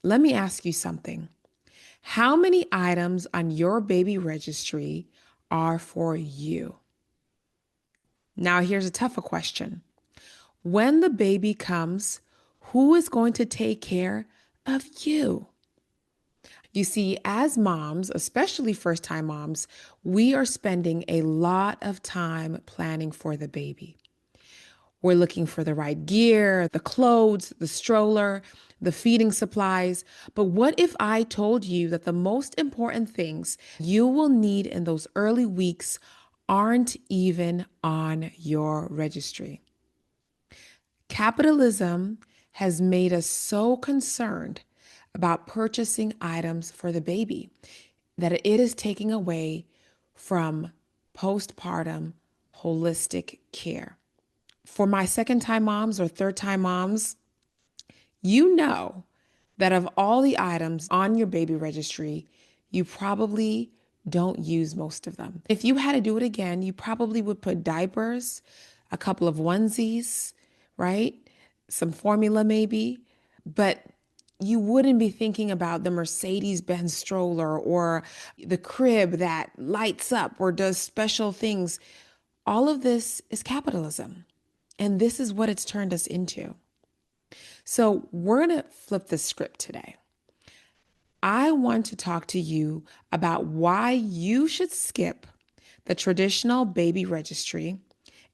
Let me ask you something. How many items on your baby registry are for you? Now, here's a tougher question. When the baby comes, who is going to take care of you? You see, as moms, especially first time moms, we are spending a lot of time planning for the baby. We're looking for the right gear, the clothes, the stroller, the feeding supplies. But what if I told you that the most important things you will need in those early weeks aren't even on your registry? Capitalism has made us so concerned about purchasing items for the baby that it is taking away from postpartum holistic care. For my second time moms or third time moms, you know that of all the items on your baby registry, you probably don't use most of them. If you had to do it again, you probably would put diapers, a couple of onesies, right? Some formula maybe, but you wouldn't be thinking about the Mercedes-Benz stroller or the crib that lights up or does special things. All of this is capitalism. And this is what it's turned us into. So we're going to flip the script today. I want to talk to you about why you should skip the traditional baby registry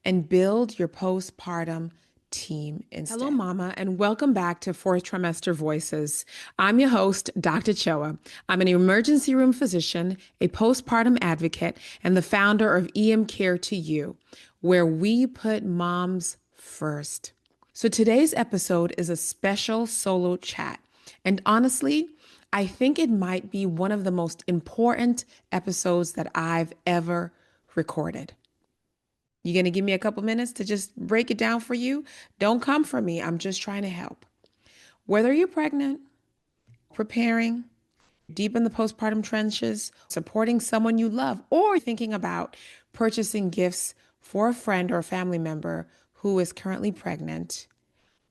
and build your postpartum team instead. Hello, Mama, and welcome back to Fourth Trimester Voices. I'm your host, Dr. Choa. I'm an emergency room physician, a postpartum advocate, and the founder of EM Care to You, where we put moms first. So today's episode is a special solo chat. And honestly, I think it might be one of the most important episodes that I've ever recorded. You going to give me a couple minutes to just break it down for you? Don't come for me. I'm just trying to help. Whether you're pregnant, preparing, deep in the postpartum trenches, supporting someone you love, or thinking about purchasing gifts for a friend or a family member who is currently pregnant,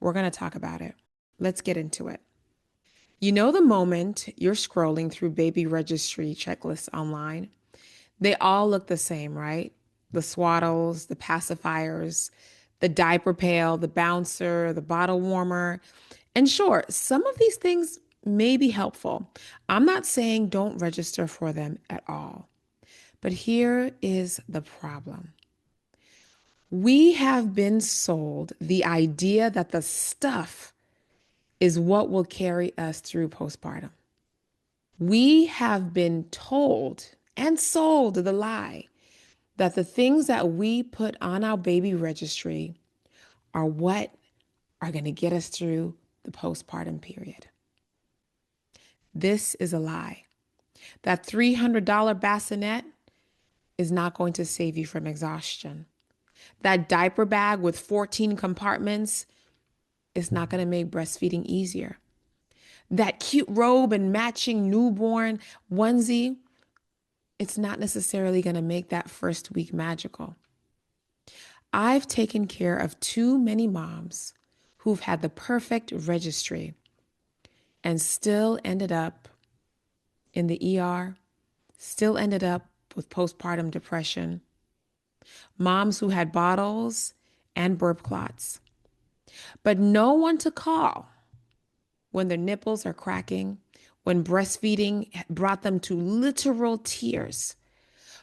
we're going to talk about it. Let's get into it. You know, the moment you're scrolling through baby registry checklists online, they all look the same, right? The swaddles, the pacifiers, the diaper pail, the bouncer, the bottle warmer. And sure, some of these things may be helpful. I'm not saying don't register for them at all. But here is the problem. We have been sold the idea that the stuff is what will carry us through postpartum. We have been told and sold the lie that the things that we put on our baby registry are what are going to get us through the postpartum period. This is a lie. That $300 bassinet is not going to save you from exhaustion. That diaper bag with 14 compartments is not going to make breastfeeding easier. That cute robe and matching newborn onesie, it's not necessarily going to make that first week magical. I've taken care of too many moms who've had the perfect registry and still ended up in the ER, still ended up with postpartum depression. Moms who had bottles and burp clots, but no one to call when their nipples are cracking, when breastfeeding brought them to literal tears.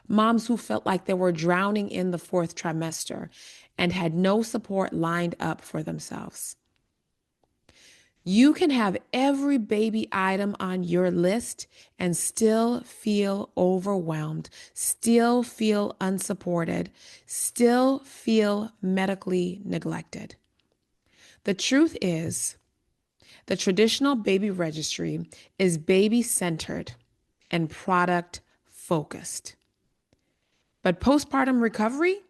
Moms who felt like they were drowning in the fourth trimester and had no support lined up for themselves. You can have every baby item on your list and still feel overwhelmed, still feel unsupported, still feel medically neglected. The truth is, the traditional baby registry is baby-centered and product-focused. But postpartum recovery,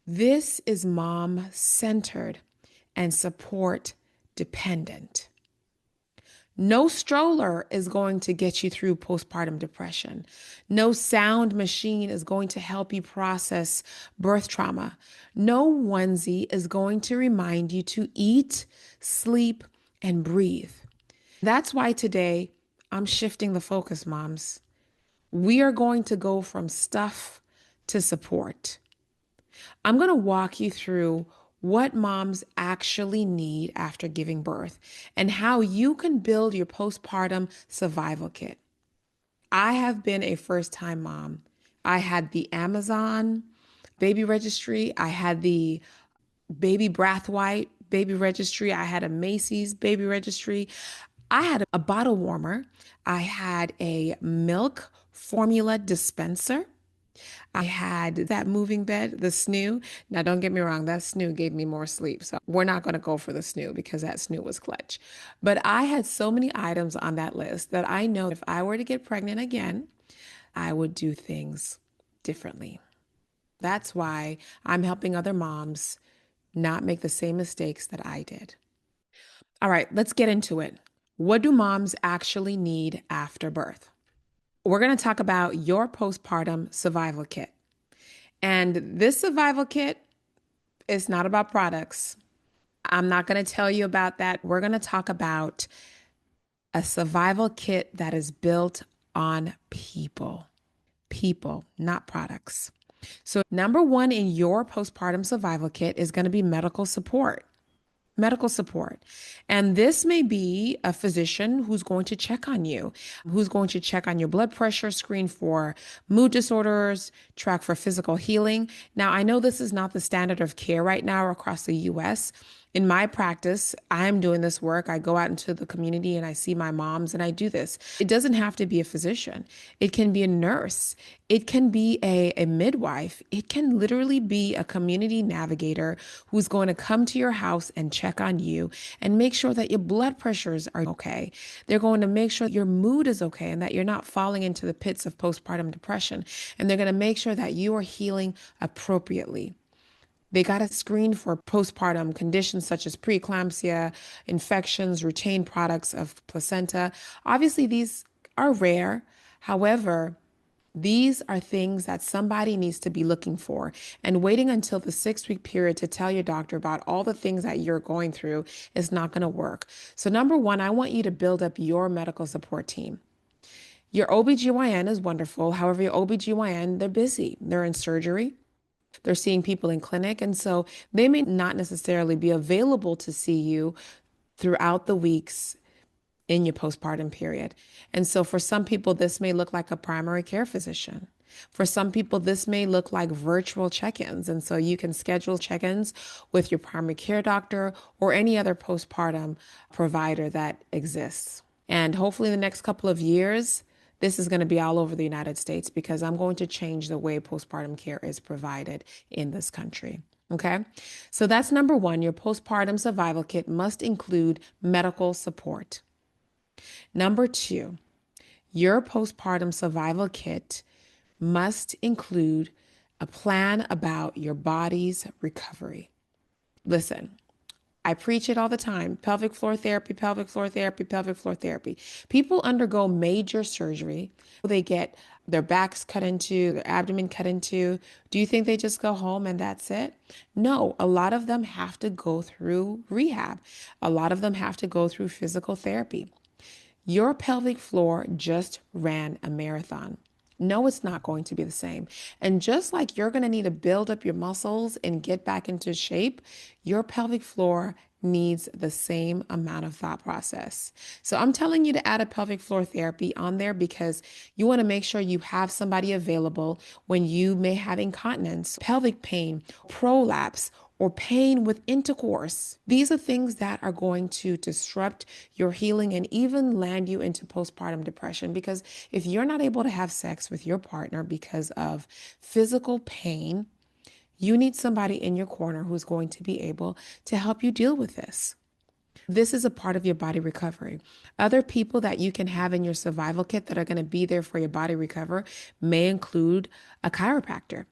this is mom-centered and support-dependent. No stroller is going to get you through postpartum depression. No sound machine is going to help you process birth trauma. No onesie is going to remind you to eat, sleep, and breathe. That's why today I'm shifting the focus, moms. We are going to go from stuff to support. I'm going to walk you through what moms actually need after giving birth and how you can build your postpartum survival kit. I have been a first time mom. I had the Amazon baby registry, I had the baby Brathwaite baby registry, I had a Macy's baby registry, I had a bottle warmer, I had a milk formula dispenser. I had that moving bed, the snoo. Now, don't get me wrong, that snoo gave me more sleep. So we're not going to go for the snoo because that snoo was clutch. But I had so many items on that list that I know if I were to get pregnant again, I would do things differently. That's why I'm helping other moms not make the same mistakes that I did. All right, let's get into it. What do moms actually need after birth? We're going to talk about your postpartum survival kit. And this survival kit is not about products. I'm not going to tell you about that. We're going to talk about a survival kit that is built on people, not products. So, number one in your postpartum survival kit is going to be medical support. Medical support. And this may be a physician who's going to check on you, who's going to check on your blood pressure, screen for mood disorders, track for physical healing. Now, I know this is not the standard of care right now across the US. In my practice, I'm doing this work. I go out into the community and I see my moms and I do this. It doesn't have to be a physician. It can be a nurse. It can be a midwife. It can literally be a community navigator who's going to come to your house and check on you and make sure that your blood pressures are okay. They're going to make sure your mood is okay and that you're not falling into the pits of postpartum depression. And they're going to make sure that you are healing appropriately. They got to screen for postpartum conditions such as preeclampsia, infections, retained products of placenta. Obviously, these are rare. However, these are things that somebody needs to be looking for. And waiting until the 6 week period to tell your doctor about all the things that you're going through is not going to work. So, number one, I want you to build up your medical support team. Your OBGYN is wonderful. However, your OBGYN, they're busy, they're in surgery. They're seeing people in clinic. And so they may not necessarily be available to see you throughout the weeks in your postpartum period. And so for some people, this may look like a primary care physician. For some people, this may look like virtual check ins. And so you can schedule check ins with your primary care doctor or any other postpartum provider that exists. And hopefully, in the next couple of years, this is going to be all over the United States because I'm going to change the way postpartum care is provided in this country. Okay. So that's number one. Your postpartum survival kit must include medical support. Number two, your postpartum survival kit must include a plan about your body's recovery. Listen, I preach it all the time. Pelvic floor therapy, pelvic floor therapy, pelvic floor therapy. People undergo major surgery. They get their backs cut into, their abdomen cut into. Do you think they just go home and that's it? No, a lot of them have to go through rehab. A lot of them have to go through physical therapy. Your pelvic floor just ran a marathon. No, it's not going to be the same. And just like you're going to need to build up your muscles and get back into shape, your pelvic floor needs the same amount of thought process. So I'm telling you to add a pelvic floor therapy on there because you want to make sure you have somebody available when you may have incontinence, pelvic pain, prolapse, or pain with intercourse. These are things that are going to disrupt your healing and even land you into postpartum depression. Because if you're not able to have sex with your partner because of physical pain, you need somebody in your corner who's going to be able to help you deal with this. This is a part of your body recovery. Other people that you can have in your survival kit that are going to be there for your body recover may include a chiropractor,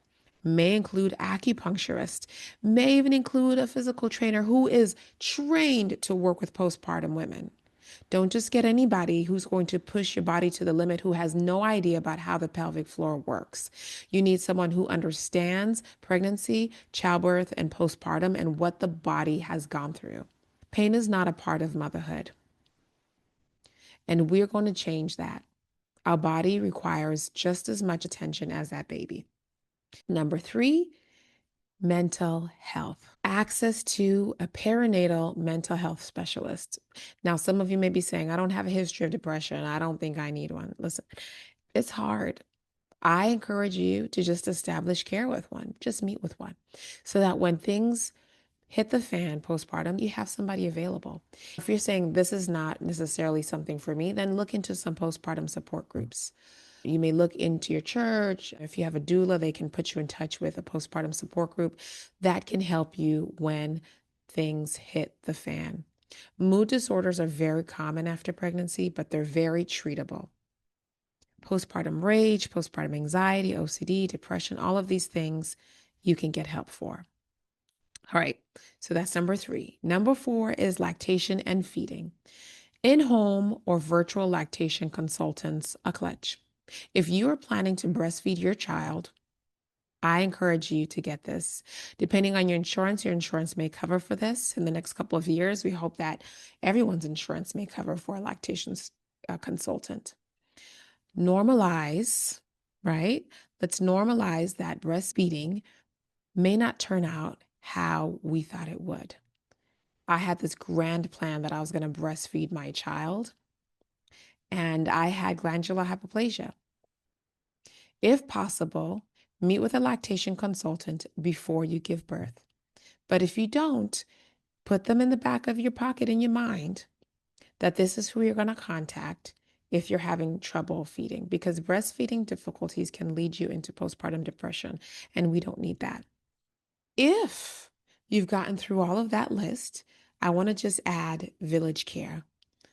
may include acupuncturist, may even include a physical trainer who is trained to work with postpartum women. Don't just get anybody who's going to push your body to the limit who has no idea about how the pelvic floor works. You need someone who understands pregnancy, childbirth, and postpartum and what the body has gone through. Pain is not a part of motherhood. And we're going to change that. Our body requires just as much attention as that baby. Number 3, mental health. Access to a perinatal mental health specialist. Now, some of you may be saying, I don't have a history of depression. I don't think I need one. Listen, it's hard. I encourage you to just establish care with one, just meet with one, so that when things hit the fan postpartum, you have somebody available. If you're saying this is not necessarily something for me, then look into some postpartum support groups. You may look into your church. If you have a doula, they can put you in touch with a postpartum support group that can help you when things hit the fan. Mood disorders are very common after pregnancy, but they're very treatable. Postpartum rage, postpartum anxiety, OCD, depression, all of these things you can get help for. All right, so that's number 3. Number 4 is lactation and feeding. In-home or virtual lactation consultants, a clutch. If you are planning to breastfeed your child, I encourage you to get this. Depending on your insurance may cover for this in the next couple of years. We hope that everyone's insurance may cover for a lactation consultant. Normalize, right? Let's normalize that breastfeeding may not turn out how we thought it would. I had this grand plan that I was going to breastfeed my child, and I had glandular hyperplasia. If possible, meet with a lactation consultant before you give birth. But if you don't, put them in the back of your pocket in your mind that this is who you're going to contact if you're having trouble feeding, because breastfeeding difficulties can lead you into postpartum depression, and we don't need that. If you've gotten through all of that list, I want to just add village care.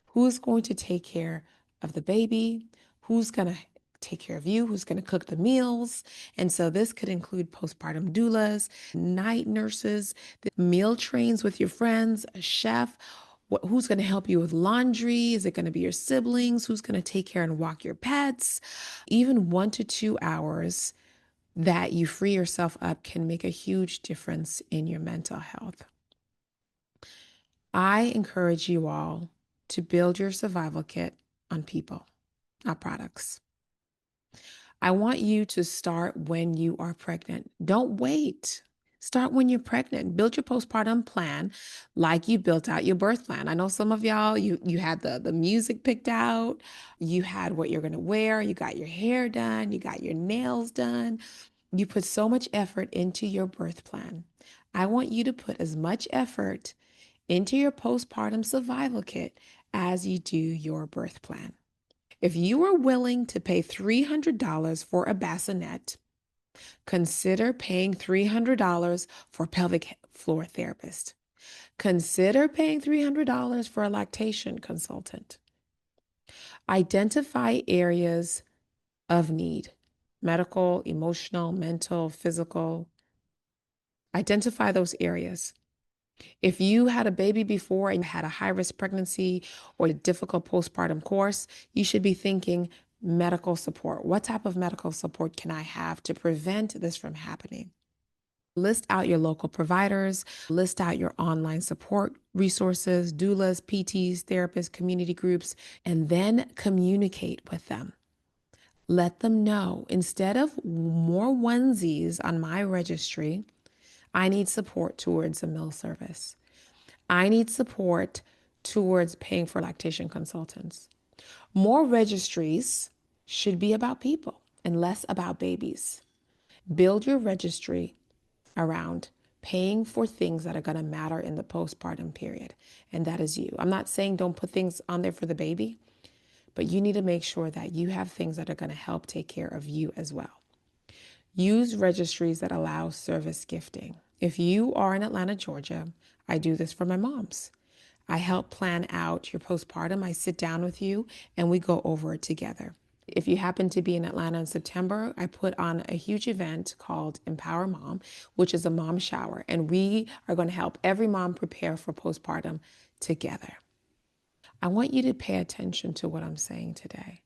Who's going to take care of the baby? Who's going to take care of you? Who's going to cook the meals? And so this could include postpartum doulas, night nurses, the meal trains with your friends, a chef. Who's going to help you with laundry? Is it going to be your siblings? Who's going to take care and walk your pets? Even 1 to 2 hours that you free yourself up can make a huge difference in your mental health. I encourage you all to build your survival kit on people, not products. I want you to start when you are pregnant. Don't wait. Start when you're pregnant. Build your postpartum plan like you built out your birth plan. I know some of y'all, you had the music picked out, you had what you're going to wear, you got your hair done, you got your nails done. You put so much effort into your birth plan. I want you to put as much effort into your postpartum survival kit as you do your birth plan. If you are willing to pay $300 for a bassinet, consider paying $300 for a pelvic floor therapist. Consider paying $300 for a lactation consultant. Identify areas of need: medical, emotional, mental, physical. Identify those areas. If you had a baby before and had a high-risk pregnancy or a difficult postpartum course, you should be thinking medical support. What type of medical support can I have to prevent this from happening? List out your local providers, list out your online support resources, doulas, PTs, therapists, community groups, and then communicate with them. Let them know, instead of more onesies on my registry, I need support towards a meal service. I need support towards paying for lactation consultants. More registries should be about people and less about babies. Build your registry around paying for things that are going to matter in the postpartum period, and that is you. I'm not saying don't put things on there for the baby, but you need to make sure that you have things that are going to help take care of you as well. Use registries that allow service gifting. If you are in Atlanta, Georgia, I do this for my moms. I help plan out your postpartum. I sit down with you and we go over it together. If you happen to be in Atlanta in September, I put on a huge event called Empower Mom, which is a mom shower. And we are going to help every mom prepare for postpartum together. I want you to pay attention to what I'm saying today.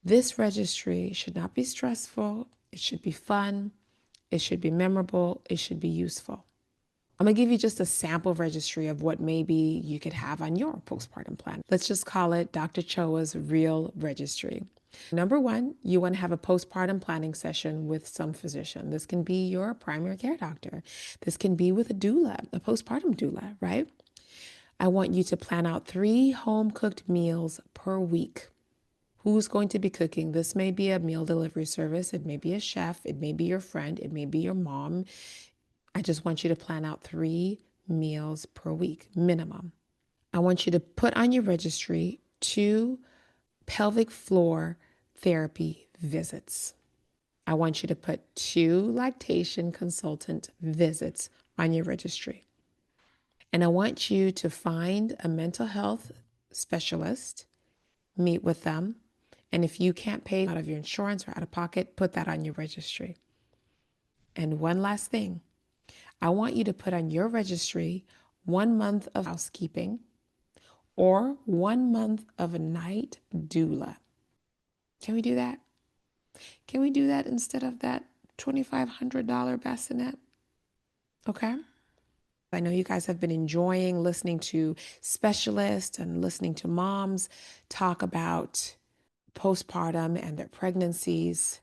This registry should not be stressful. It should be fun. It should be memorable. It should be useful. I'm going to give you just a sample registry of what maybe you could have on your postpartum plan. Let's just call it Dr. Choa's Real Registry. Number one, you want to have a postpartum planning session with some physician. This can be your primary care doctor. This can be with a doula, a postpartum doula, right? I want you to plan out 3 home cooked meals per week. Who's going to be cooking? This may be a meal delivery service. It may be a chef. It may be your friend. It may be your mom. I just want you to plan out 3 meals per week, minimum. I want you to put on your registry 2 pelvic floor therapy visits. I want you to put 2 lactation consultant visits on your registry. And I want you to find a mental health specialist, meet with them. And if you can't pay out of your insurance or out of pocket, put that on your registry. And one last thing, I want you to put on your registry 1 month of housekeeping or 1 month of a night doula. Can we do that? Can we do that instead of that $2,500 bassinet? Okay. I know you guys have been enjoying listening to specialists and listening to moms talk about postpartum and their pregnancies,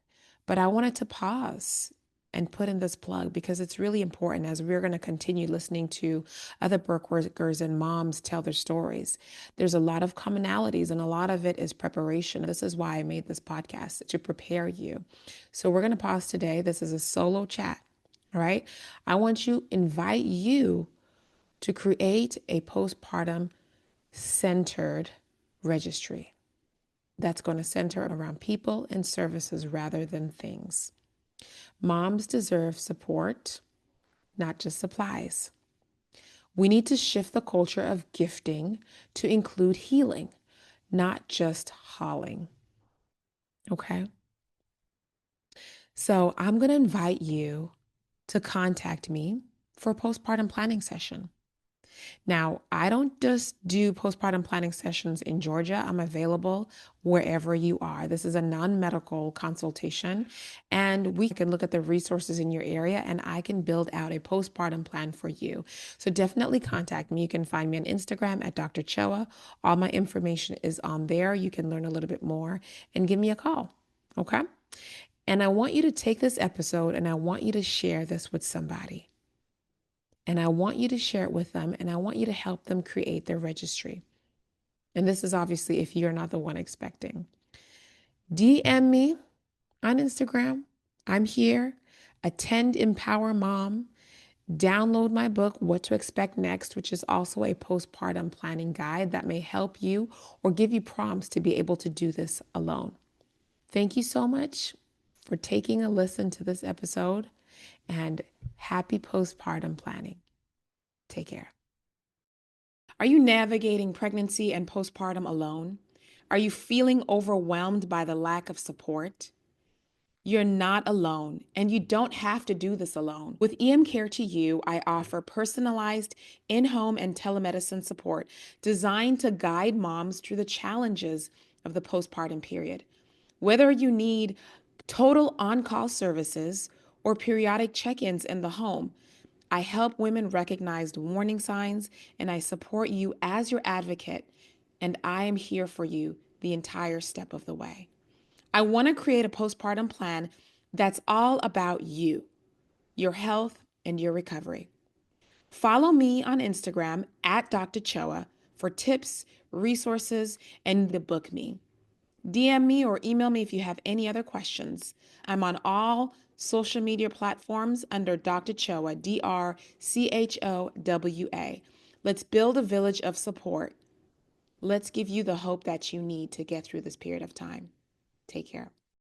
but I wanted to pause and put in this plug because it's really important as we're going to continue listening to other birth workers and moms tell their stories. There's a lot of commonalities and a lot of it is preparation. This is why I made this podcast, to prepare you. So we're going to pause today. This is a solo chat. All right. I want to invite you to create a postpartum centered registry that's going to center around people and services rather than things. Moms deserve support, not just supplies. We need to shift the culture of gifting to include healing, not just hauling. Okay? So I'm going to invite you to contact me for a postpartum planning session. Now, I don't just do postpartum planning sessions in Georgia. I'm available wherever you are. This is a non-medical consultation, and we can look at the resources in your area and I can build out a postpartum plan for you. So definitely contact me. You can find me on Instagram at Dr. Choa. All my information is on there. You can learn a little bit more and give me a call. Okay? And I want you to take this episode and I want you to share this with somebody. And I want you to share it with them and I want you to help them create their registry. And this is obviously if you're not the one expecting. DM me on Instagram. I'm here. Attend Empower Mom. Download my book, What to Expect Next, which is also a postpartum planning guide that may help you or give you prompts to be able to do this alone. Thank you so much for taking a listen to this episode and happy postpartum planning. Take care. Are you navigating pregnancy and postpartum alone? Are you feeling overwhelmed by the lack of support? You're not alone, and you don't have to do this alone. With EM Care to You, I offer personalized in-home and telemedicine support designed to guide moms through the challenges of the postpartum period. Whether you need total on-call services or periodic check-ins in the home, I help women recognize warning signs and I support you as your advocate, and I am here for you the entire step of the way. I want to create a postpartum plan that's all about you, your health, and your recovery. Follow me on Instagram at Dr. Choa for tips, resources, and to book me. DM me or email me if you have any other questions. I'm on all social media platforms under Dr. Choa, DrChowa. Let's build a village of support. Let's give you the hope that you need to get through this period of time. Take care.